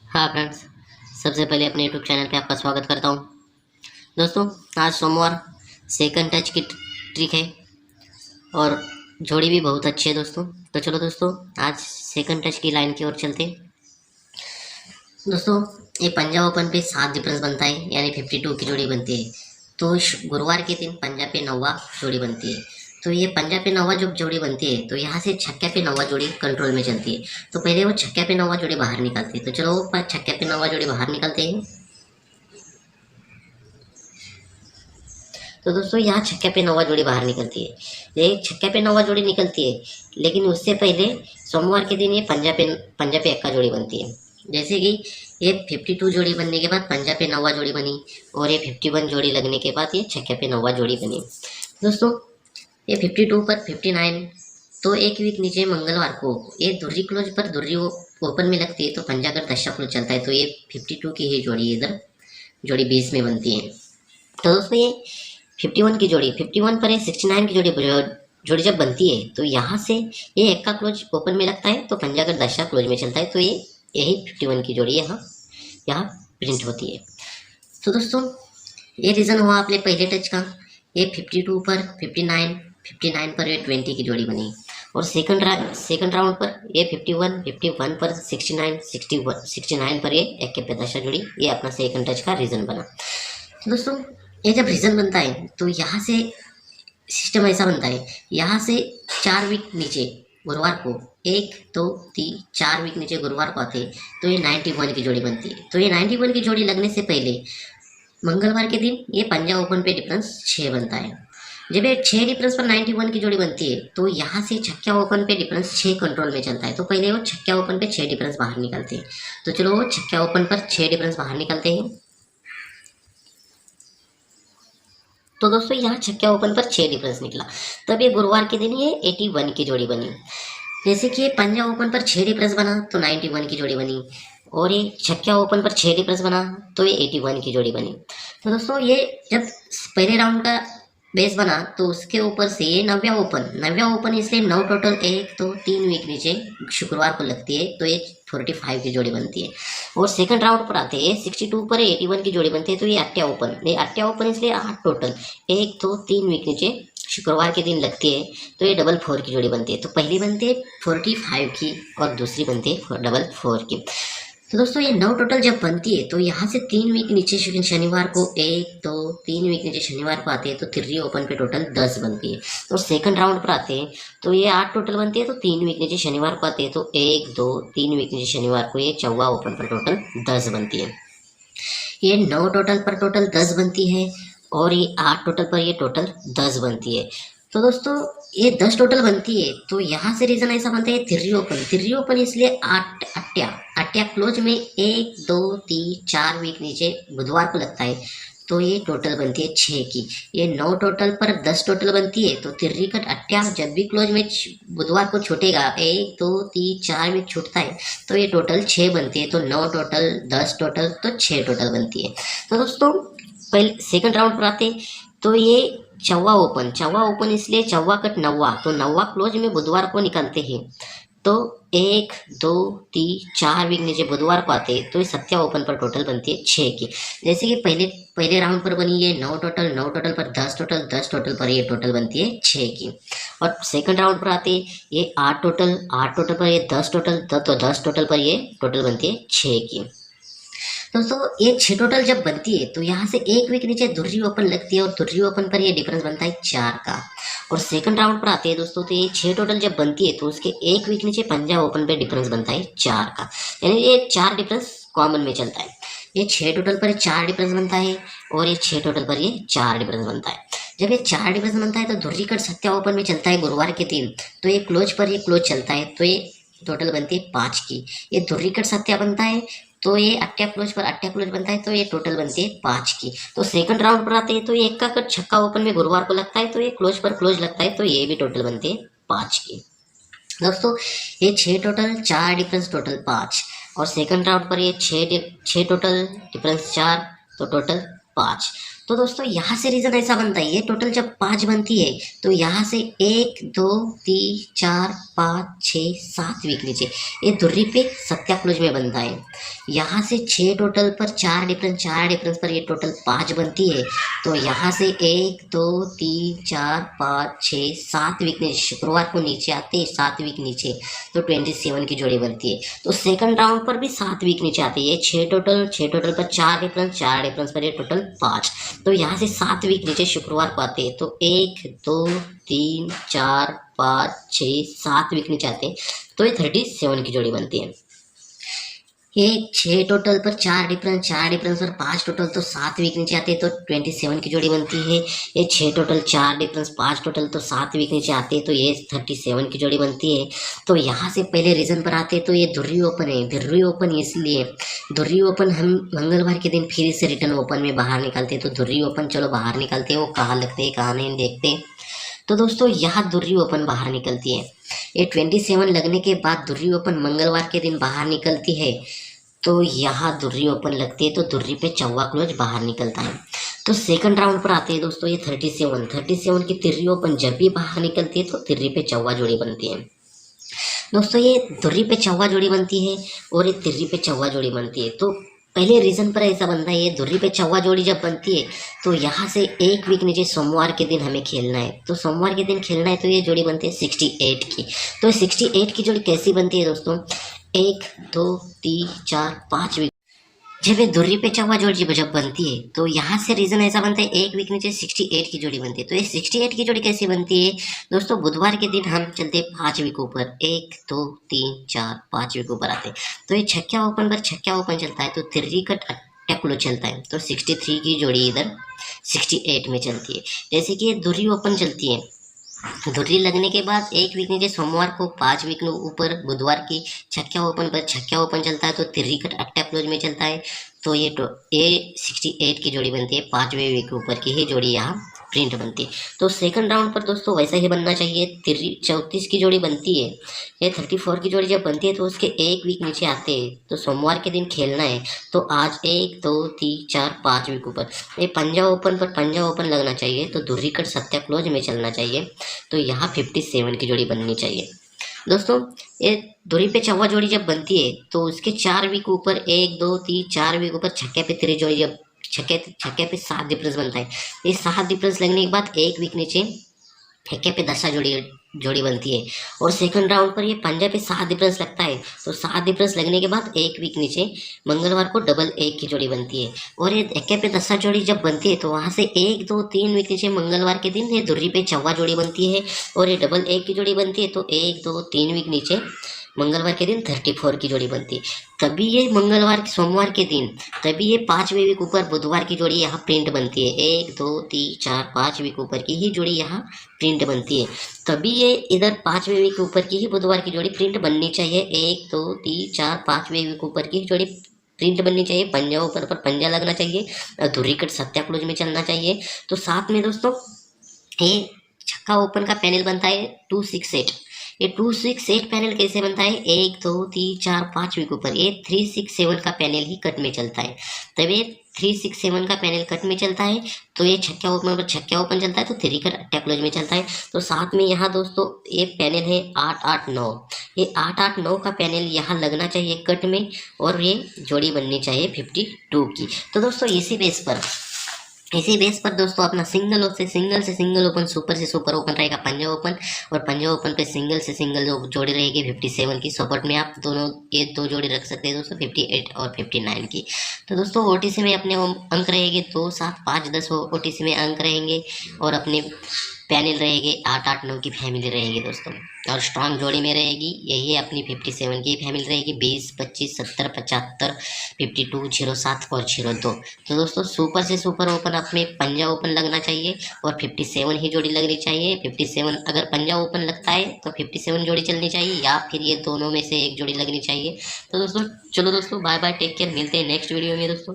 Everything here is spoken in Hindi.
हाँ फ्रेंड्स, सबसे पहले अपने यूट्यूब चैनल पे आपका स्वागत करता हूँ। दोस्तों, आज सोमवार सेकंड टच की ट्रिक है और जोड़ी भी बहुत अच्छी है दोस्तों। तो चलो दोस्तों, आज सेकंड टच की लाइन की ओर चलते हैं। दोस्तों, ये पंजाब ओपन पे 7 डिफरेंस बनता है, यानी 52 की जोड़ी बनती है। तो गुरुवार के दिन पंजाब पे 9वां जोड़ी बनती है। तो ये पंजाब पे 9वां जब जोड़ी बनती है तो यहाँ से छक्के पे 9वां जोड़ी कंट्रोल में चलती है। तो पहले वो छक्के पे 9वां जोड़ी बाहर निकालती है। तो चलो छक्के पे 9वां जोड़ी बाहर निकालते हैं। तो दोस्तों, यहाँ छक्के पे 9वां जोड़ी बाहर निकलती है। ये छक्के पे 9वां जोड़ी निकलती है, लेकिन उससे पहले सोमवार के दिन ये पंजाब पे एक्का जोड़ी बनती है। जैसे कि ये 52 जोड़ी बनने के बाद पंजाब पे 9वां जोड़ी बनी, और ये 51 जोड़ी लगने के बाद ये छक्के पे 9वां जोड़ी बनी। दोस्तों, ये 52 पर 59, तो एक वीक नीचे मंगलवार को ये धुर्री क्लोज पर धुर्री ओपन में लगती है, तो पंजा अगर 10 क्लोज चलता है तो ये 52 की ही जोड़ी इधर जोड़ी 20 में बनती है। तो दोस्तों, ये 51 की जोड़ी 51 पर 69 की जोड़ी जब बनती है तो यहाँ से ये एक का क्लोज ओपन में लगता है, तो पंजा अगर 10 क्लोज में चलता है तो ये यही 51 की जोड़ी यहाँ यहाँ प्रिंट होती है। तो दोस्तों, ये रीज़न हुआ अपने पहले टच का। ये 52 पर 59 पर ये 20 की जोड़ी बनी, और सेकंड राउंड पर ये 51 पर 69 पर ये एक के पे 10 जोड़ी, ये अपना सेकंड टच का रीज़न बना। तो दोस्तों, ये जब रीजन बनता है तो यहाँ से सिस्टम ऐसा बनता है, यहाँ से 4 वीक नीचे गुरुवार को 1 2 3 4 वीक नीचे गुरुवार को आते तो ये 91 की जोड़ी बनती है। तो ये 91 की जोड़ी लगने से पहले मंगलवार के दिन ये पंजाब ओपन पे डिफरेंस 6 बनता है। जब ये 6 डिफरेंस पर 91 की जोड़ी बनती है तो यहाँ से छक्का ओपन पे डिफरेंस 6 कंट्रोल में चलता है। तो पहले वो छक्का ओपन पे 6 डिफरेंस बाहर निकलते हैं। तो चलो वो छक्का ओपन पर 6 डिफरेंस बाहर निकलते हैं। तो दोस्तों, यहाँ छक्का ओपन पर 6 डिफरेंस निकला, तब ये गुरुवार के दिन ये 81 की जोड़ी बनी। जैसे कि ये पंजाब ओपन पर 6 डिफरेंस बना तो 91 की जोड़ी बनी, और ये छक्का ओपन पर 6 डिफरेंस बना तो ये 81 की जोड़ी बनी। तो दोस्तों, ये जब पहले राउंड का बेस बना तो उसके ऊपर से ये 90वां ओपन इसलिए 9 टोटल 1 2 3 वीक नीचे शुक्रवार को लगती है, तो ये 45 की जोड़ी बनती है। और सेकंड राउंड पर आते हैं 62 पर 81 की जोड़ी बनती है, तो ये 8 ओपन इसलिए 8 टोटल 1 2 3 वीक नीचे शुक्रवार के दिन लगती है, तो ये 4 की जोड़ी बनती है। तो पहली बनती है 45 की और दूसरी बनती है 4 की। तो दोस्तों, ये 9 टोटल जब बनती है तो यहाँ से 3 वीक नीचे शनिवार को 1 2 3 वीक नीचे शनिवार को आते हैं, तो 3 ओपन पे टोटल 10 बनती है। तो सेकंड राउंड पर आते हैं तो ये 8 टोटल बनती है, तो 3 वीक नीचे शनिवार को आते हैं, तो 1 2 3 वीक नीचे शनिवार को ये 4 ओपन पर टोटल 10 बनती है। ये 9 टोटल पर टोटल 10 बनती है, और ये 8 टोटल पर ये टोटल 10 बनती है। तो दोस्तों, ये 10 टोटल बनती है, तो यहाँ से रीजन ऐसा बनता है 3 ओपन इसलिए 8 अट्या क्लोज में 1 2 3 4 वीक नीचे बुधवार को लगता है, तो ये टोटल बनती है 6 की। ये 9 टोटल पर 10 टोटल बनती है, तो 3 कट अट्या जब भी क्लोज में बुधवार को छूटेगा 1 2 3 4 वीक छूटता है, तो ये टोटल 6 बनती है। तो 9 टोटल 10 टोटल तो 6 टोटल बनती है। तो दोस्तों, पहले सेकंड राउंड पर आते तो ये 4 ओपन इसलिए 4 कट 9, तो 9 क्लोज में बुधवार को निकलते हैं, तो 1 2 3 4 वीक नीचे बुधवार को आते हैं, तो ये 7 ओपन पर टोटल बनती है 6 की। जैसे कि पहले राउंड पर बनी ये 9 टोटल पर 10 टोटल पर ये टोटल बनती है 6 की। और सेकंड राउंड पर आते ये 8 टोटल पर ये 10 टोटल, तो 10 टोटल पर ये टोटल बनती है 6 की। दोस्तों, ये 6 टोटल जब बनती है तो यहाँ से 1 वीक नीचे धुर्री ओपन लगती है, और धुर्री ओपन पर ये डिफरेंस बनता है 4 का। और सेकंड राउंड पर आते हैं दोस्तों, तो ये 6 टोटल जब बनती है तो उसके 1 वीक नीचे पंजाब ओपन पे डिफरेंस बनता है 4 का, यानी ये 4 डिफरेंस कॉमन में चलता है। ये 6 टोटल पर 4 डिफरेंस बनता है, और ये 6 टोटल पर ये 4 डिफरेंस बनता है। जब ये 4 डिफरेंस बनता है तो धुर्री कट सत्या ओपन में चलता है गुरुवार के दिन, तो ये क्लोज पर ये क्लोज चलता है, तो ये टोटल बनती है 5 की। ये धुर्री कट सत्या बनता है, तो ये अट्या क्लोज बनता है, तो ये टोटल बनती है 5 की। तो सेकंड राउंड पर आते हैं तो ये 1 का कट छक्का ओपन में गुरुवार को लगता है, तो ये क्लोज पर क्लोज लगता है, तो ये भी टोटल बनती है 5 की। दोस्तों, ये 6 टोटल 4 डिफरेंस टोटल 5, और सेकंड राउंड पर ये 6 टोटल डिफरेंस 4, तो टोटल 5। तो दोस्तों यहाँ से रीजन ऐसा बनता है, ये टोटल जब 5 बनती है तो यहाँ से 1 2 3 4 5 6 7 वीक नीचे ये धुर्री पे सत्या क्लोज में बनता है। यहाँ से 6 टोटल पर 4 डिफरेंस पर ये टोटल 5 बनती है। तो यहाँ से 1 2 3 4 5 6 7 वीक नीचे, शुक्रवार को नीचे आते हैं 7 वीक नीचे, तो 27 की जोड़ी बनती है। तो सेकंड राउंड पर भी 7 वीक नीचे आते हैं, ये 6 टोटल पर 4 डिफरेंस पर ये टोटल 5। तो यहाँ से 7 वीक नीचे शुक्रवार को आते हैं, तो 1 2 3 4 5 6 7 वीक नीचे आते हैं, तो ये 37 की जोड़ी बनती है। ये 6 टोटल पर 4 डिफरेंस पर 5 टोटल, तो 7 वीक नीचे आते हैं, तो 27 की जोड़ी बनती है। ये 6 टोटल 4 डिफरेंस 5 टोटल, तो 7 वीक नीचे आते हैं, तो ये 37 की जोड़ी बनती है। तो यहाँ से पहले रीजन पर आते हैं, तो ये धुर्री ओपन है, धुर्री ओपन इसलिए धुर्री ओपन हम मंगलवार के दिन फिर से रिटर्न ओपन में बाहर निकालते हैं। तो धुर्री ओपन चलो बाहर निकालते हैं, वो कहाँ लगते हैं कहाँ नहीं देखते हैं। तो दोस्तों यहाँ धुर्री ओपन बाहर निकलती है, ये 27 लगने के बाद धुर्री ओपन मंगलवार के दिन बाहर निकलती है। तो यहाँ धुर्री ओपन लगती है, तो धुर्री पे चौवा क्लोज बाहर निकलता है। तो सेकंड राउंड पर आते हैं दोस्तों, ये 37 की तिर्री ओपन जब भी बाहर निकलती है तो तिर्री पे चौवा जोड़ी बनती है। दोस्तों ये धुर्री पे चौवा जोड़ी बनती है और ये तिर्री पे चौवा जोड़ी बनती है। तो पहले रीजन पर ऐसा बनता है, ये धुर्री पे चौवा जोड़ी जब बनती है तो यहाँ से 1 वीक नीचे सोमवार के दिन हमें खेलना है। तो सोमवार के दिन खेलना है, तो ये जोड़ी बनती है 68 की। तो 68 की जोड़ी कैसी बनती है दोस्तों, 1 2 3 4 5 वीक जब ये धुर्री पे चौवा जोड़ी जब बनती है, तो यहाँ से रीजन ऐसा बनता है 1 वीक नीचे 68 की जोड़ी बनती है। तो ये 68 की जोड़ी कैसे बनती है दोस्तों, बुधवार के दिन हम चलते हैं 5 वीक ऊपर, 1 2 3 4 5 वीक ऊपर आते हैं। तो ये छक्का ओपन पर छक्का ओपन चलता है, तो तिर्री कट अट्टा क्लोज चलता है, तो 63 की जोड़ी इधर 68 में चलती है। जैसे कि ये धुर्री ओपन चलती है, धुर्री लगने के बाद 1 वीक नीचे सोमवार को 5 वीक ऊपर बुधवार की छक्का ओपन पर छक्का ओपन चलता है, तो तिर्री कट अट्टा क्लोज में चलता है। तो ये 68 की जोड़ी बनती है, 5वें वीक ऊपर की ही जोड़ी यहाँ प्रिंट बनती है। तो सेकंड राउंड पर दोस्तों वैसा ही बनना चाहिए, 34 की जोड़ी बनती है। ये 34 की जोड़ी जब बनती है तो उसके 1 वीक नीचे आते हैं, तो सोमवार के दिन खेलना है। तो आज 1 2 3 4 5 वीक ऊपर ये पंजा ओपन पर पंजा ओपन लगना चाहिए, तो धुर्री कट सत्या क्लोज में चलना चाहिए। तो यहाँ 57 की जोड़ी बननी चाहिए। दोस्तों ये धुर्री पे चौवा जोड़ी जब बनती है तो उसके 4 वीक ऊपर 1 2 3 4 वीक ऊपर छक्के पे तिर्री जोड़ी जब छक्के पे 7 डिफरेंस बनता है। ये 7 डिफरेंस लगने के बाद 1 वीक नीचे छक्के पे 10 जोड़ी बनती है। और सेकंड राउंड पर ये पंजा पे 7 डिफरेंस लगता है, तो 7 डिफरेंस लगने के बाद 1 वीक नीचे मंगलवार को डबल 1 की जोड़ी बनती है। और ये छक्के पे 10 जोड़ी जब बनती है तो वहाँ से 1 2 3 वीक नीचे मंगलवार के दिन ये धुर्री पे चौवा जोड़ी बनती है और ये डबल 1 की जोड़ी बनती है। तो 1 2 3 वीक नीचे मंगलवार के दिन 34 की जोड़ी बनती है। तभी ये सोमवार के दिन तभी ये 5वें वीक ऊपर बुधवार की जोड़ी यहाँ प्रिंट बनती है। 1 2 3 4 5 वीक ऊपर की ही जोड़ी यहाँ प्रिंट बनती है। तभी ये इधर 5वें वीक ऊपर की ही बुधवार की जोड़ी प्रिंट बननी चाहिए। 1 2 3 4 5वें वीक ऊपर की जोड़ी प्रिंट बननी चाहिए, पंजा ऊपर पर पंजा लगना चाहिए और धुर्री कट सत्या क्लोज में चलना चाहिए। तो साथ में दोस्तों ये छक्का ओपन का पैनल बनता है 268। ये 268 पैनल कैसे बनता है, 1 2 3 4 5 वीक ऊपर ये 367 का पैनल ही कट में चलता है। तब ये 367 का पैनल कट में चलता है, तो ये छक्का ओपन पर छक्का ओपन चलता है, तो तिर्री कट अट्टा क्लोज में चलता है। तो साथ में यहाँ दोस्तों ये पैनल है 889, ये 889 का पैनल यहाँ लगना चाहिए कट में और ये जोड़ी बननी चाहिए 52 की। तो दोस्तों इसी बेस पर दोस्तों अपना सिंगल से सिंगल ओपन, सुपर से सुपर ओपन रहेगा पंजा ओपन, और पंजा ओपन पे सिंगल से सिंगल जो जोड़ी रहेगी 57 की। सपोर्ट में आप ये दो जोड़ी रख सकते हैं दोस्तों, 58 और 59 की। तो दोस्तों ओटीसी में अपने अंक रहेंगे 2 7 5 10 ओटीसी में अंक रहेंगे, और अपने पैनल रहेंगे 8 8 9 की फैमिली रहेगी दोस्तों, और स्ट्रॉन्ग जोड़ी में रहेगी यही अपनी 57 की फैमिली रहेगी, 20 25 70 75 52 07 और 02। तो दोस्तों सुपर से सुपर ओपन अपने पंजा ओपन लगना चाहिए और 57 ही जोड़ी लगनी चाहिए। 57 अगर पंजा ओपन लगता है तो 57 जोड़ी चलनी चाहिए, या फिर ये दोनों में से एक जोड़ी लगनी चाहिए। तो दोस्तों चलो दोस्तों बाय बाय, टेक केयर, मिलते हैं नेक्स्ट वीडियो में दोस्तों।